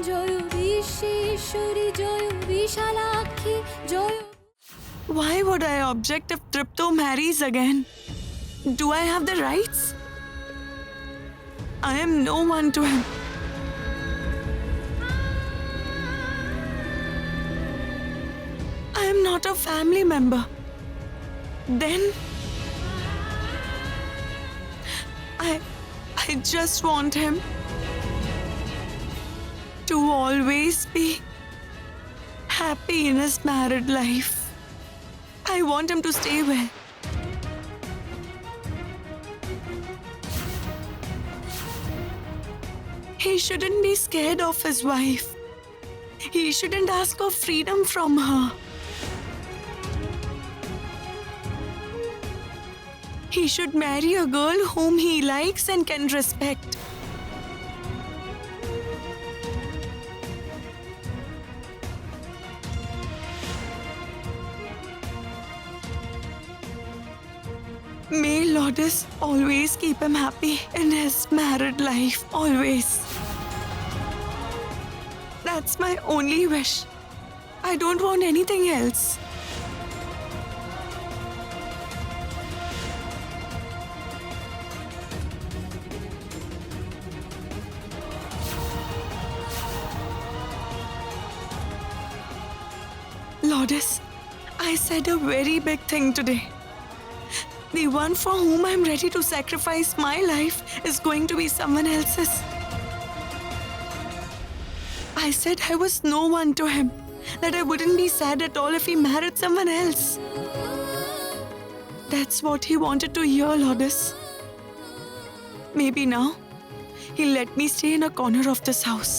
Joy Bishweshwari Joy Bishalakshi Joy. Why would I object if Tripto marries again? Do I have the rights? I am no one to him. I am not a family member. Then I just want him to always be happy in his married life. I want him to stay well. He shouldn't be scared of his wife. He shouldn't ask for freedom from her. He should marry a girl whom he likes and can respect. May Lourdes always keep him happy in his married life, always. That's my only wish. I don't want anything else. Lourdes, I said a very big thing today. The one for whom I'm ready to sacrifice my life is going to be someone else's. I said I was no one to him, that I wouldn't be sad at all if he married someone else. That's what he wanted to hear, Lourdes. Maybe now he'll let me stay in a corner of this house.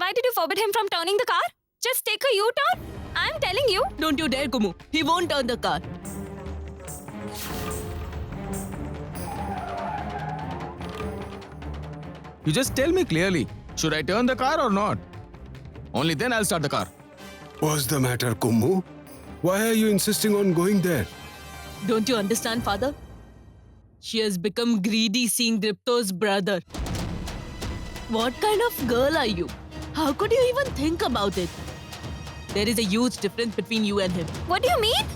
Why did you forbid him from turning the car? Just take a U-turn. I'm telling you. Don't you dare, Kumu. He won't turn the car. You just tell me clearly. Should I turn the car or not? Only then I'll start the car. What's the matter, Kummu? Why are you insisting on going there? Don't you understand, father? She has become greedy seeing Dripto's brother. What kind of girl are you? How could you even think about it? There is a huge difference between you and him. What do you mean?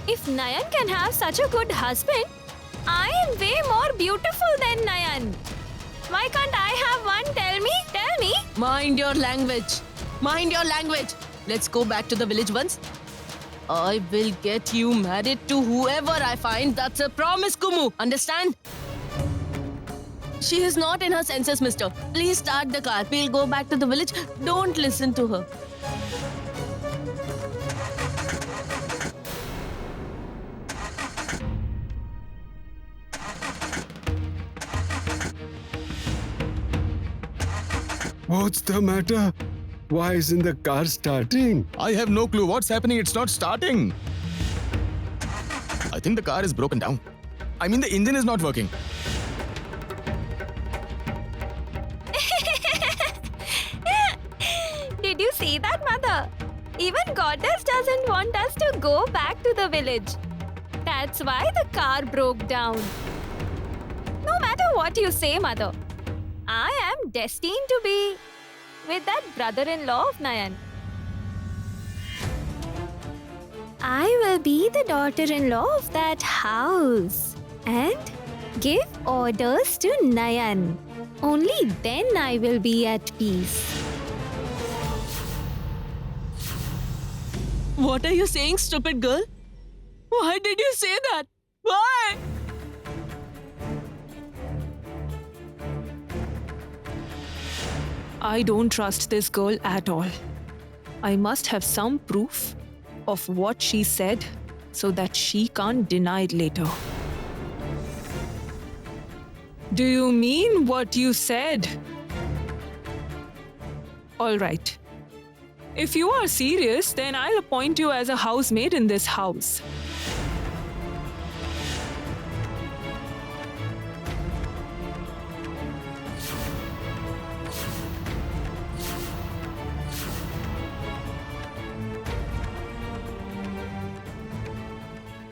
If Nayan can have such a good husband, I am way more beautiful than Nayan. Why can't I have one? Tell me. Tell me. Mind your language. Mind your language. Let's go back to the village once. I will get you married to whoever I find. That's a promise, Kumu. Understand? She is not in her senses, mister. Please start the car. We'll go back to the village. Don't listen to her. What's the matter? Why isn't the car starting? I have no clue what's happening. It's not starting. I think the car is broken down. I mean, the engine is not working. Did you see that, mother? Even Goddess doesn't want us to go back to the village. That's why the car broke down. No matter what you say, mother, I am destined to be with that brother-in-law of Nayan. I will be the daughter-in-law of that house and give orders to Nayan. Only then I will be at peace. What are you saying, stupid girl? Why did you say that? Why? I don't trust this girl at all. I must have some proof of what she said so that she can't deny it later. Do you mean what you said? All right. If you are serious, then I'll appoint you as a housemaid in this house.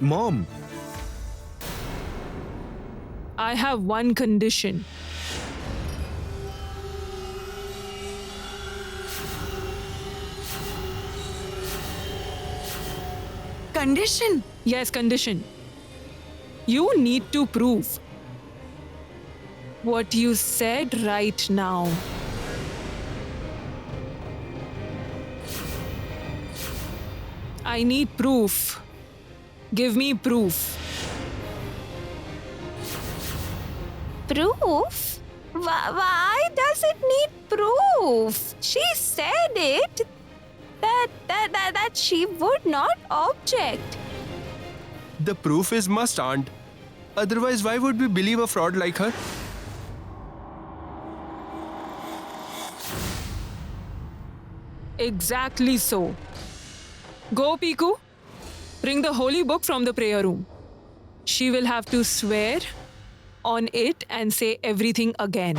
Mom, I have one condition. Condition? Yes, condition. You need to prove what you said right now. I need proof. Give me proof. Proof? Why does it need proof? She said it that she would not object. The proof is must, aunt. Otherwise, why would we believe a fraud like her? Exactly so. Go, Piku. Bring the holy book from the prayer room. She will have to swear on it and say everything again.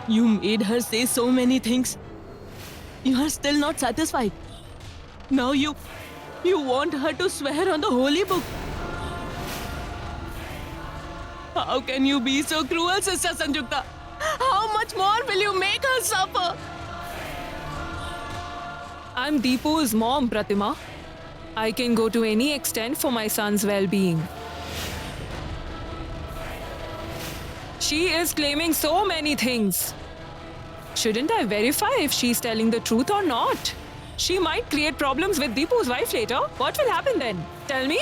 You made her say so many things. You are still not satisfied. Now you want her to swear on the holy book. How can you be so cruel, Sister Sanjukta? How much more will you make her suffer? I'm Deepu's mom, Pratima. I can go to any extent for my son's well-being. She is claiming so many things. Shouldn't I verify if she's telling the truth or not? She might create problems with Deepu's wife later. What will happen then? Tell me.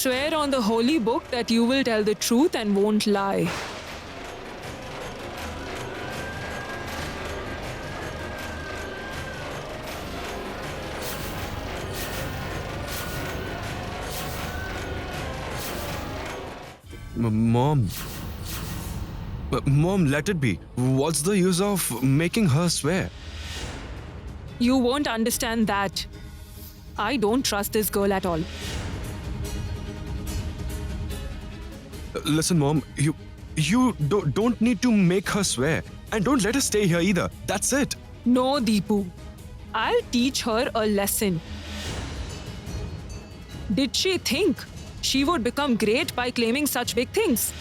Swear on the holy book that you will tell the truth and won't lie. Mom. Mom, let it be. What's the use of making her swear? You won't understand that. I don't trust this girl at all. Listen, Mom, you don't need to make her swear. And don't let her stay here either. That's it. No, Deepu. I'll teach her a lesson. Did she think she would become great by claiming such big things?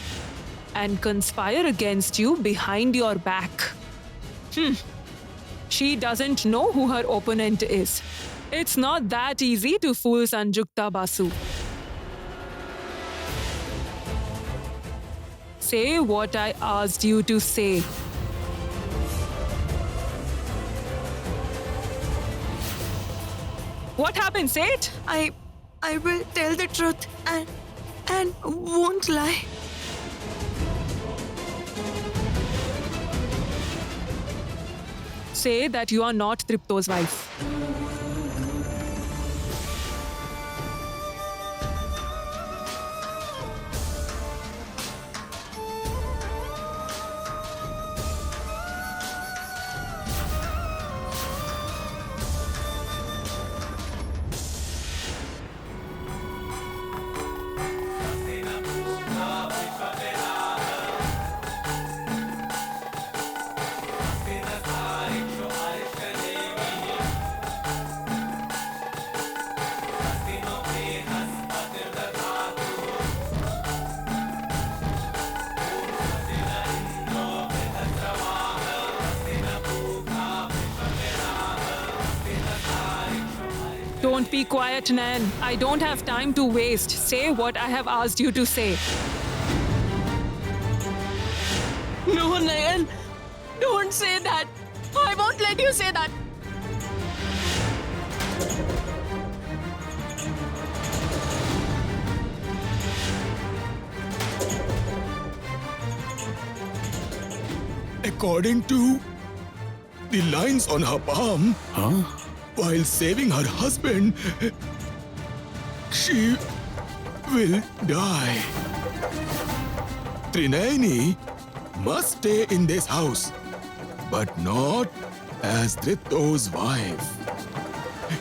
And conspire against you behind your back? She doesn't know who her opponent is. It's not that easy to fool Sanjukta Basu. Say what I asked you to say. What happened? Say it. I will tell the truth and won't lie. Say that you are not Tripto's wife. Don't be quiet, Nan. I don't have time to waste. Say what I have asked you to say. No, Nayan. Don't say that. I won't let you say that. According to the lines on her palm, while saving her husband, she will die. Trinayani must stay in this house, but not as Dritto's wife.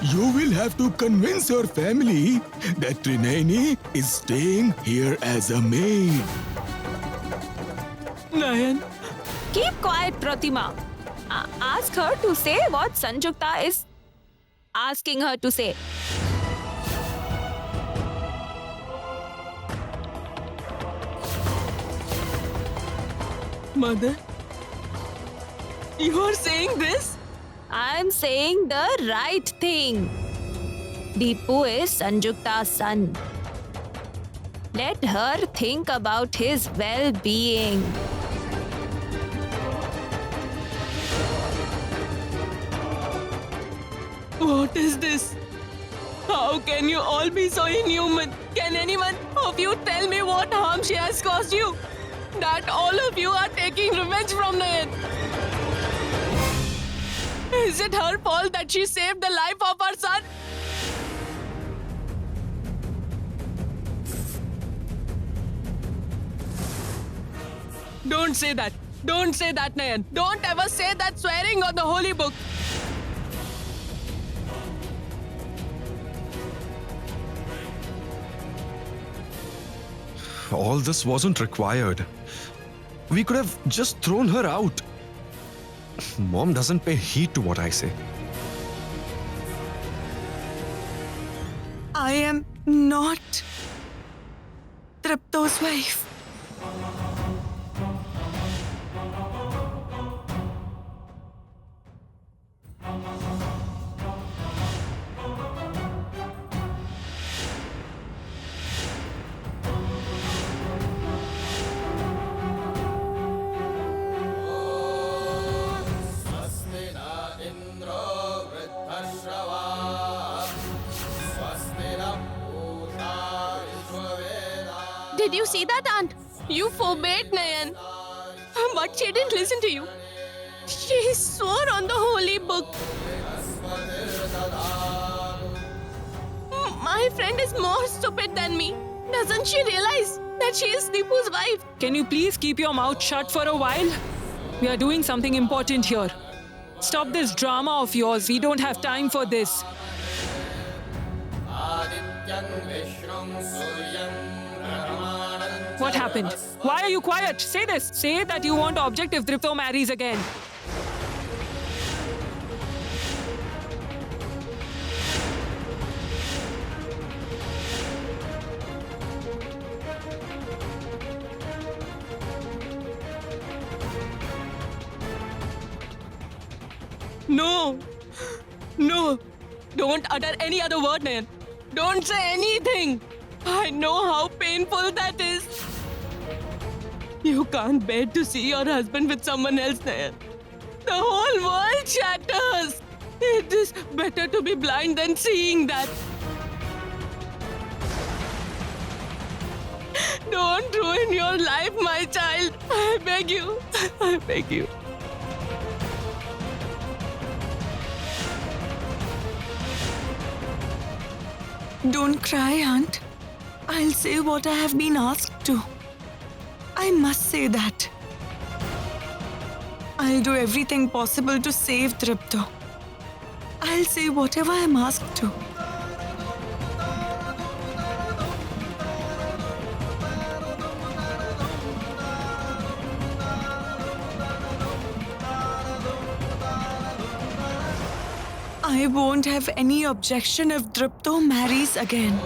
You will have to convince your family that Trinayani is staying here as a maid. Nayan, Keep quiet, Pratima. Ask her to say what Sanjukta is asking her to say. Mother, you are saying this? I'm saying the right thing. Deepu is Sanjukta's son. Let her think about his well-being. What is this? How can you all be so inhuman? Can anyone of you tell me what harm she has caused you? That all of you are taking revenge from Nayan. Is it her fault that she saved the life of her son? Don't say that. Don't say that, Nayan. Don't ever say that swearing on the holy book. All this wasn't required. We could have just thrown her out. Mom doesn't pay heed to what I say. I am not Tripto's wife. Did you see that, Aunt? You forbade Nayan. But she didn't listen to you. She swore on the holy book. My friend is more stupid than me. Doesn't she realize that she is Deepu's wife? Can you please keep your mouth shut for a while? We are doing something important here. Stop this drama of yours. We don't have time for this. What happened? Why are you quiet? Say this. Say that you want to object if Dripto marries again. No. No. Don't utter any other word, Nayan. Don't say anything. I know how painful that is. You can't bear to see your husband with someone else, Nayan. The whole world shatters. It is better to be blind than seeing that. Don't ruin your life, my child. I beg you. I beg you. Don't cry, Aunt. I'll say what I have been asked to. I must say that. I'll do everything possible to save Tripto. I'll say whatever I'm asked to. I won't have any objection if Dripto marries again.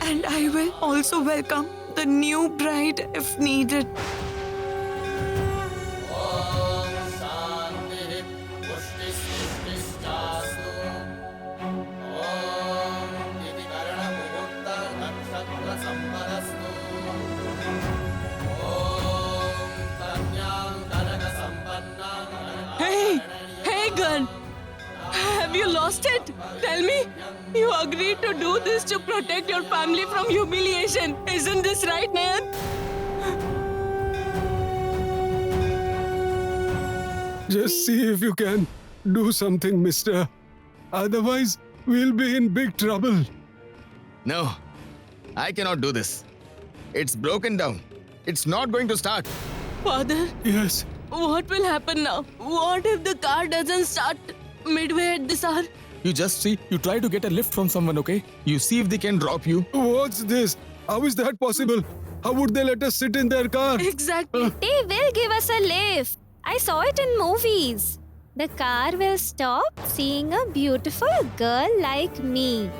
And I will also welcome the new bride if needed. gun. Have you lost it? Tell me. You agreed to do this to protect your family from humiliation. Isn't this right, Nayan? Just see if you can do something, mister. Otherwise, we'll be in big trouble. No, I cannot do this. It's broken down. It's not going to start. Father, Yes, what will happen now? What if the car doesn't start midway at this hour? you just see, you try to get a lift from someone, okay? You see if they can drop you. What's this? How is that possible? How would they let us sit in their car? Exactly. They will give us a lift. I saw it in movies. The car will stop seeing a beautiful girl like me.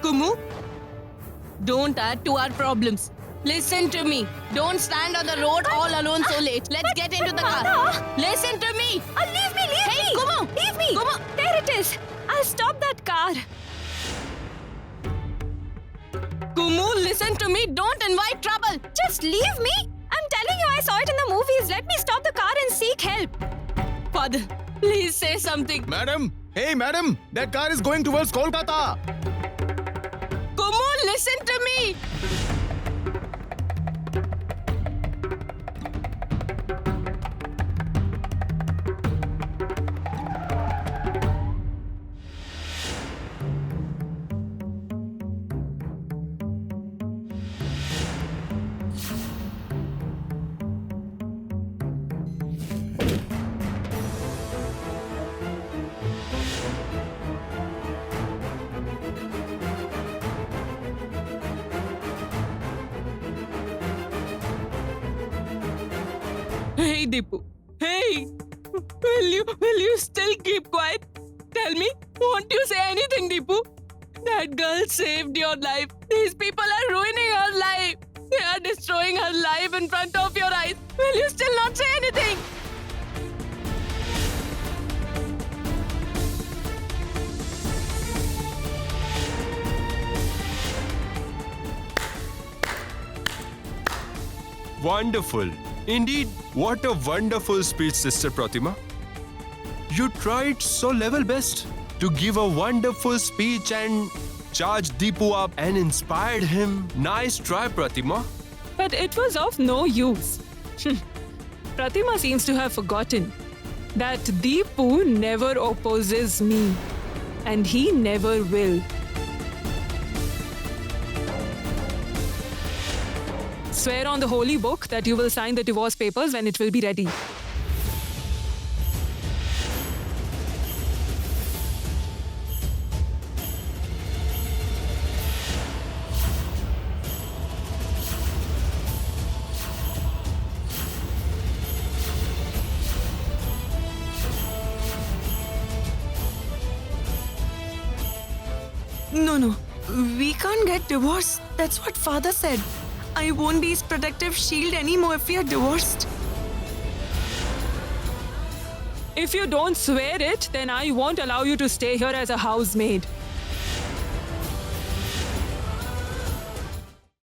Kumu, don't add to our problems. Listen to me. Don't stand on the road all alone so late. Let's get into the car. Father. Listen to me. Leave me, leave Hey, me! Kumu! Leave me! Kumu! There it is! I'll stop that car. Kumu, listen to me. Don't invite trouble. Just leave me! I'm telling you, I saw it in the movies. Let me stop the car and seek help. Father, please say something. Madam! Hey, madam! That car is going towards Kolkata! Kumu, listen to me. Hey, Deepu. Hey, will you still keep quiet? Tell me, won't you say anything, Deepu? That girl saved your life. These people are ruining her life. They are destroying her life in front of your eyes. Will you still not say anything? Wonderful. Indeed, what a wonderful speech, Sister Pratima. You tried so level best to give a wonderful speech and charge Deepu up and inspired him. Nice try, Pratima. But it was of no use. Pratima seems to have forgotten that Deepu never opposes me. And he never will. Swear on the holy book that you will sign the divorce papers when it will be ready. No. We can't get divorced. That's what father said. I won't be his protective shield anymore if we are divorced. If you don't swear it, then I won't allow you to stay here as a housemaid.